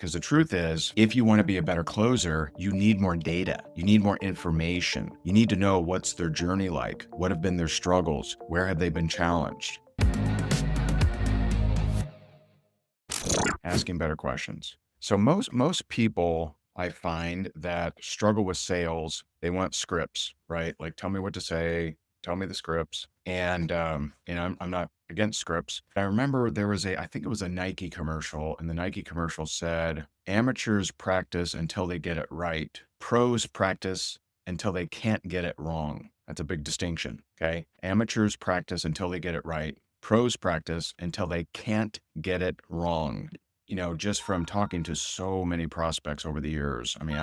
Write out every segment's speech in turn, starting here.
Because the truth is, if you want to be a better closer, you need more data. You need more information. You need to know what's their journey like, what have been their struggles, where have they been challenged. Asking better questions. So most people I find that struggle with sales, they want scripts, right? Like, tell me what to say, tell me the scripts. And I'm not against scripts. I remember there was I think it was a Nike commercial, and the Nike commercial said, amateurs practice until they get it right. Pros practice until they can't get it wrong. That's a big distinction. Okay. Amateurs practice until they get it right. Pros practice until they can't get it wrong. Just from talking to so many prospects over the years. I mean,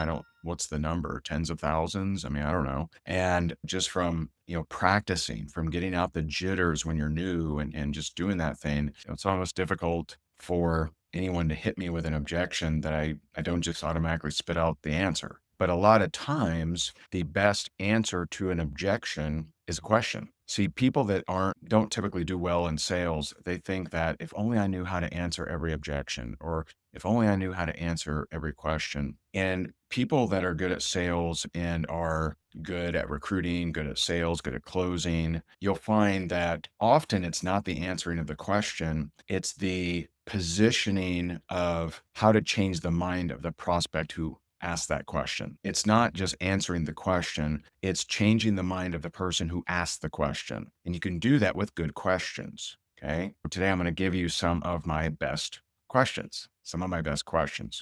what's the number? Tens of thousands? I mean, I don't know. And just from, practicing, from getting out the jitters when you're new and just doing that thing, it's almost difficult for anyone to hit me with an objection that I don't just automatically spit out the answer. But a lot of times, the best answer to an objection is a question. See, people that don't typically do well in sales, they think that if only I knew how to answer every objection, or if only I knew how to answer every question. And people that are good at sales and are good at recruiting, good at sales, good at closing, you'll find that often it's not the answering of the question, it's the positioning of how to change the mind of the prospect who asked that question. It's not just answering the question, it's changing the mind of the person who asked the question. And you can do that with good questions. Okay. Today, I'm going to give you some of my best questions.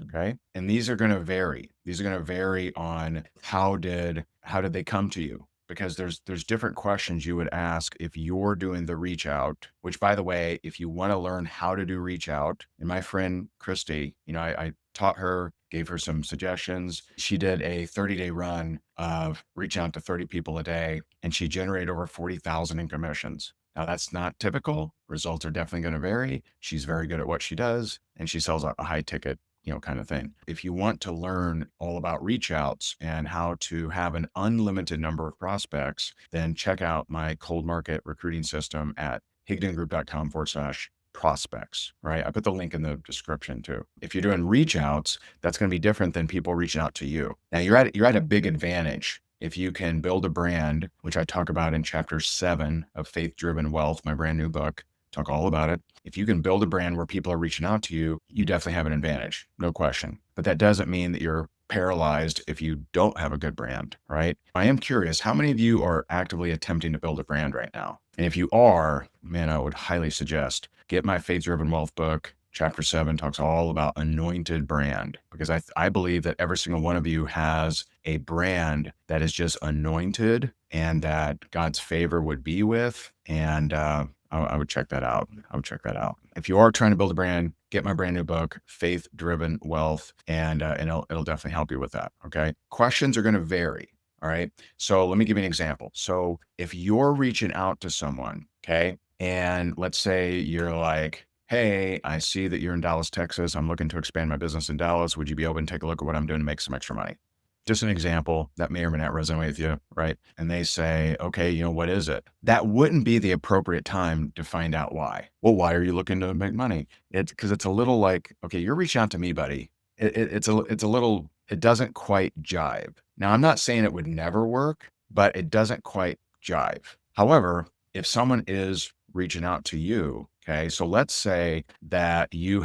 Okay. And these are going to vary. These are going to vary on how did they come to you? Because there's different questions you would ask if you're doing the reach out, which, by the way, if you want to learn how to do reach out, and my friend Christy, I taught her, gave her some suggestions. She did a 30-day run of reaching out to 30 people a day, and she generated over 40,000 in commissions. Now, that's not typical. Results are definitely going to vary. She's very good at what she does, and she sells a high ticket, kind of thing. If you want to learn all about reach outs and how to have an unlimited number of prospects, then check out my cold market recruiting system at higdongroup.com/prospects, right? I put the link in the description too. If you're doing reach outs, that's going to be different than people reaching out to you. Now you're at a big advantage if you can build a brand, which I talk about in chapter 7 of Faith Driven Wealth, my brand new book. Talk all about it. If you can build a brand where people are reaching out to you, you definitely have an advantage, no question. But that doesn't mean that you're paralyzed if you don't have a good brand, right? I am curious, how many of you are actively attempting to build a brand right now? And if you are, man, I would highly suggest get my Faith Driven Wealth book. Chapter 7 talks all about anointed brand, because I believe that every single one of you has a brand that is just anointed and that God's favor would be with. And I would check that out. If you are trying to build a brand, get my brand new book, Faith Driven Wealth, and it'll definitely help you with that. Okay. Questions are going to vary. All right. So let me give you an example. So if you're reaching out to someone, okay, and let's say you're like, hey, I see that you're in Dallas, Texas. I'm looking to expand my business in Dallas. Would you be open to take a look at what I'm doing to make some extra money? Just an example that may or may not resonate with you, right? And they say, okay, what is it? That wouldn't be the appropriate time to find out why. Well, why are you looking to make money? It's because it's a little like, okay, you're reaching out to me, buddy. It's a little, it doesn't quite jive. Now, I'm not saying it would never work, but it doesn't quite jive. However, if someone is reaching out to you, okay, so let's say that you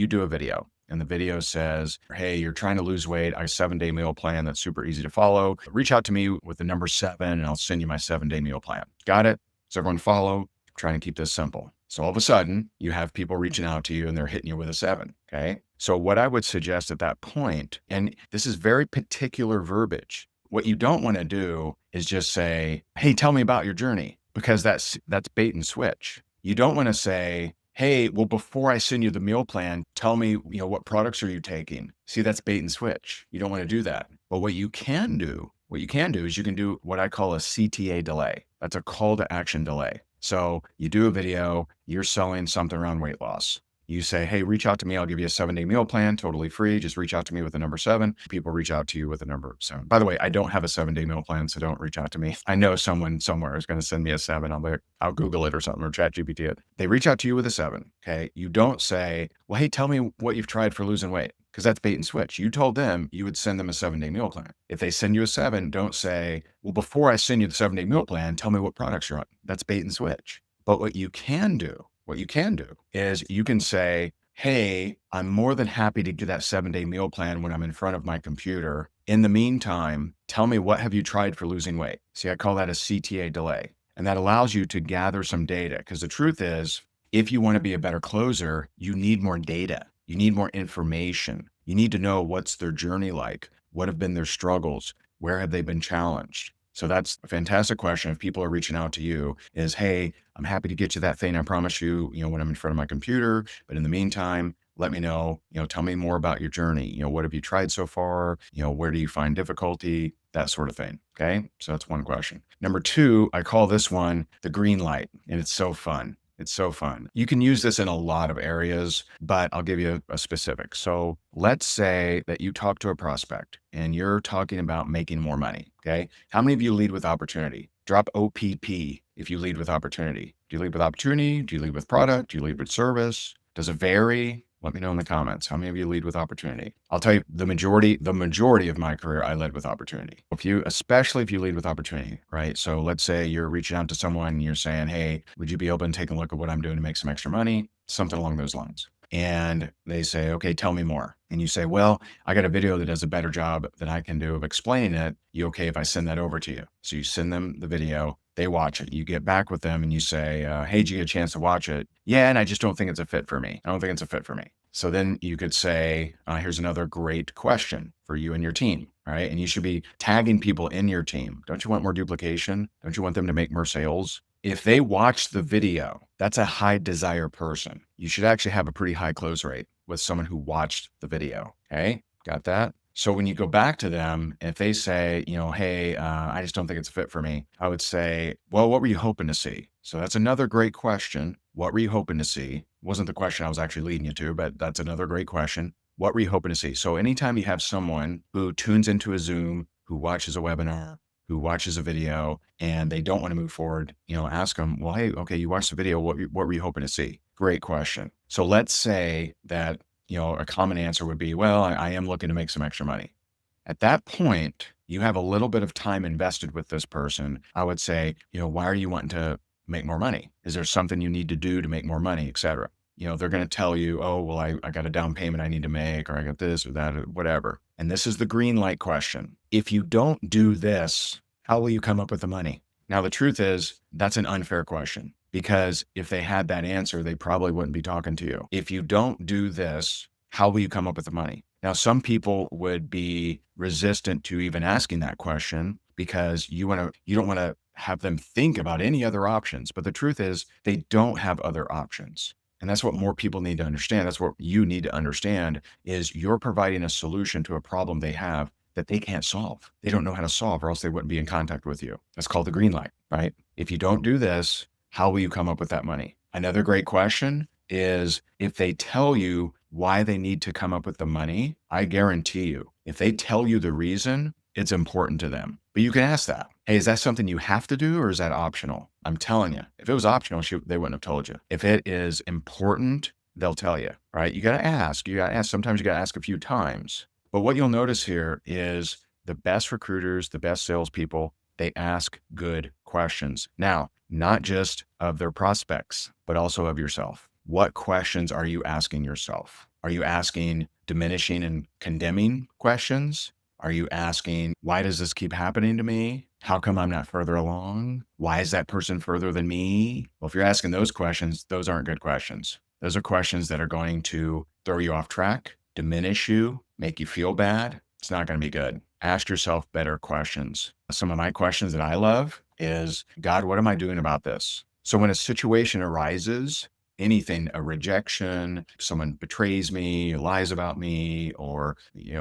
do a video. And the video says, hey, you're trying to lose weight. I have a 7-day meal plan that's super easy to follow. Reach out to me with the number 7 and I'll send you my 7-day meal plan. Got it? Does everyone follow? I'm trying to keep this simple. So all of a sudden you have people reaching out to you and they're hitting you with a 7. Okay. So what I would suggest at that point, and this is very particular verbiage, what you don't want to do is just say, hey, tell me about your journey, because that's bait and switch. You don't want to say, hey, well, before I send you the meal plan, tell me, what products are you taking? See, that's bait and switch. You don't want to do that. But what you can do is you can do what I call a CTA delay. That's a call to action delay. So you do a video, you're selling something around weight loss. You say, hey, reach out to me. I'll give you a 7-day meal plan, totally free. Just reach out to me with the number 7. People reach out to you with the number 7. By the way, I don't have a 7-day meal plan, so don't reach out to me. I know someone somewhere is going to send me a 7. I'll Google it or something, or ChatGPT it. They reach out to you with a 7. Okay. You don't say, well, hey, tell me what you've tried for losing weight, because that's bait and switch. You told them you would send them a 7-day meal plan. If they send you a 7, don't say, well, before I send you the 7-day meal plan, tell me what products you're on. That's bait and switch. But what you can do is you can say, hey, I'm more than happy to do that 7-day meal plan when I'm in front of my computer. In the meantime, tell me, what have you tried for losing weight? See, I call that a CTA delay. And that allows you to gather some data, because the truth is, if you want to be a better closer, you need more data. You need more information. You need to know what's their journey like, what have been their struggles, where have they been challenged. So that's a fantastic question. If people are reaching out to you, is, hey, I'm happy to get you that thing I promise you, when I'm in front of my computer. But in the meantime, let me know, tell me more about your journey. What have you tried so far? Where do you find difficulty? That sort of thing. Okay. So that's one question. Number 2, I call this one the green light, and it's so fun. It's so fun. You can use this in a lot of areas, but I'll give you a specific. So let's say that you talk to a prospect and you're talking about making more money. Okay. How many of you lead with opportunity? Drop OPP if you lead with opportunity. Do you lead with opportunity? Do you lead with product? Do you lead with service? Does it vary? Let me know in the comments. How many of you lead with opportunity? I'll tell you, the majority of my career, I led with opportunity. Especially if you lead with opportunity, right? So let's say you're reaching out to someone and you're saying, hey, would you be open to taking a look at what I'm doing to make some extra money? Something along those lines. And they say, okay, tell me more. And you say, well, I got a video that does a better job than I can do of explaining it. You okay if I send that over to you? So you send them the video, they watch it. You get back with them and you say, hey, did you get a chance to watch it? Yeah, and I just don't think it's a fit for me. I don't think it's a fit for me. So then you could say, here's another great question for you and your team, right? And you should be tagging people in your team. Don't you want more duplication? Don't you want them to make more sales? If they watch the video, that's a high desire person. You should actually have a pretty high close rate with someone who watched the video. Okay, got that? So when you go back to them, if they say, hey, I just don't think it's a fit for me, I would say, well, what were you hoping to see? So that's another great question. What were you hoping to see? Wasn't the question I was actually leading you to, but that's another great question. What were you hoping to see? So anytime you have someone who tunes into a Zoom, who watches a webinar, who watches a video, and they don't want to move forward, ask them, well, hey, okay, you watched the video. What were you hoping to see? Great question. So let's say that, a common answer would be, well, I am looking to make some extra money. At that point, you have a little bit of time invested with this person. I would say, why are you wanting to make more money? Is there something you need to do to make more money, et cetera? They're going to tell you, oh, well, I got a down payment I need to make, or I got this or that, or whatever. And this is the green light question. If you don't do this, how will you come up with the money? Now, the truth is, that's an unfair question, because if they had that answer, they probably wouldn't be talking to you. If you don't do this, how will you come up with the money? Now, some people would be resistant to even asking that question because you don't want to have them think about any other options. But the truth is, they don't have other options. And that's what more people need to understand. That's what you need to understand, is you're providing a solution to a problem they have that they can't solve. They don't know how to solve, or else they wouldn't be in contact with you. That's called the green light, right? If you don't do this, how will you come up with that money? Another great question is, if they tell you why they need to come up with the money, I guarantee you, if they tell you the reason, it's important to them. But you can ask that. Hey, is that something you have to do, or is that optional? I'm telling you, if it was optional, they wouldn't have told you. If it is important, they'll tell you, right? You got to ask. Sometimes you got to ask a few times. But what you'll notice here is the best recruiters, the best salespeople, they ask good questions. Now, not just of their prospects, but also of yourself. What questions are you asking yourself? Are you asking diminishing and condemning questions? Are you asking, why does this keep happening to me? How come I'm not further along? Why is that person further than me? Well, if you're asking those questions, those aren't good questions. Those are questions that are going to throw you off track, diminish you, make you feel bad. It's not going to be good. Ask yourself better questions. Some of my questions that I love is, God, what am I doing about this? So when a situation arises, anything, a rejection, someone betrays me, lies about me, or,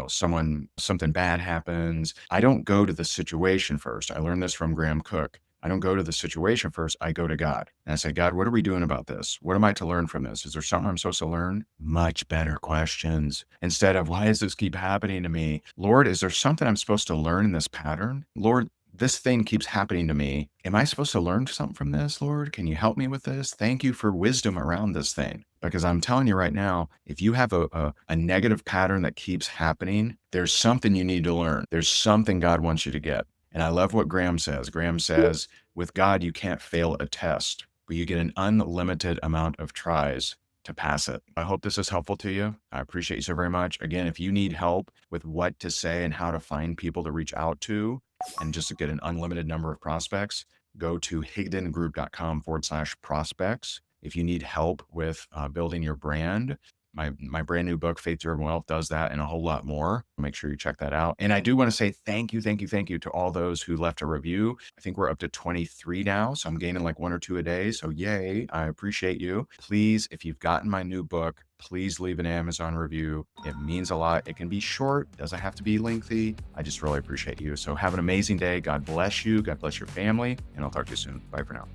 something bad happens, I don't go to the situation first. I learned this from Graham Cook. I don't go to the situation first. I go to God and I say, God, what are we doing about this? What am I to learn from this? Is there something I'm supposed to learn? Much better questions. Instead of, why does this keep happening to me? Lord, is there something I'm supposed to learn in this pattern? Lord, this thing keeps happening to me. Am I supposed to learn something from this, Lord? Can you help me with this? Thank you for wisdom around this thing. Because I'm telling you right now, if you have a negative pattern that keeps happening, there's something you need to learn. There's something God wants you to get. And I love what Graham says. Graham says, with God, you can't fail a test, but you get an unlimited amount of tries to pass it. I hope this is helpful to you. I appreciate you so very much. Again, if you need help with what to say and how to find people to reach out to, and just to get an unlimited number of prospects, go to higdongroup.com/prospects. If you need help with building your brand, my brand new book, Faith Driven Wealth, does that and a whole lot more. Make sure you check that out. And I do want to say thank you to all those who left a review. I think we're up to 23 now, so I'm gaining like 1 or 2 a day. So yay, I appreciate you. Please, if you've gotten my new book, please leave an Amazon review. It means a lot. It can be short, doesn't have to be lengthy. I just really appreciate you. So have an amazing day. God bless you. God bless your family. And I'll talk to you soon. Bye for now.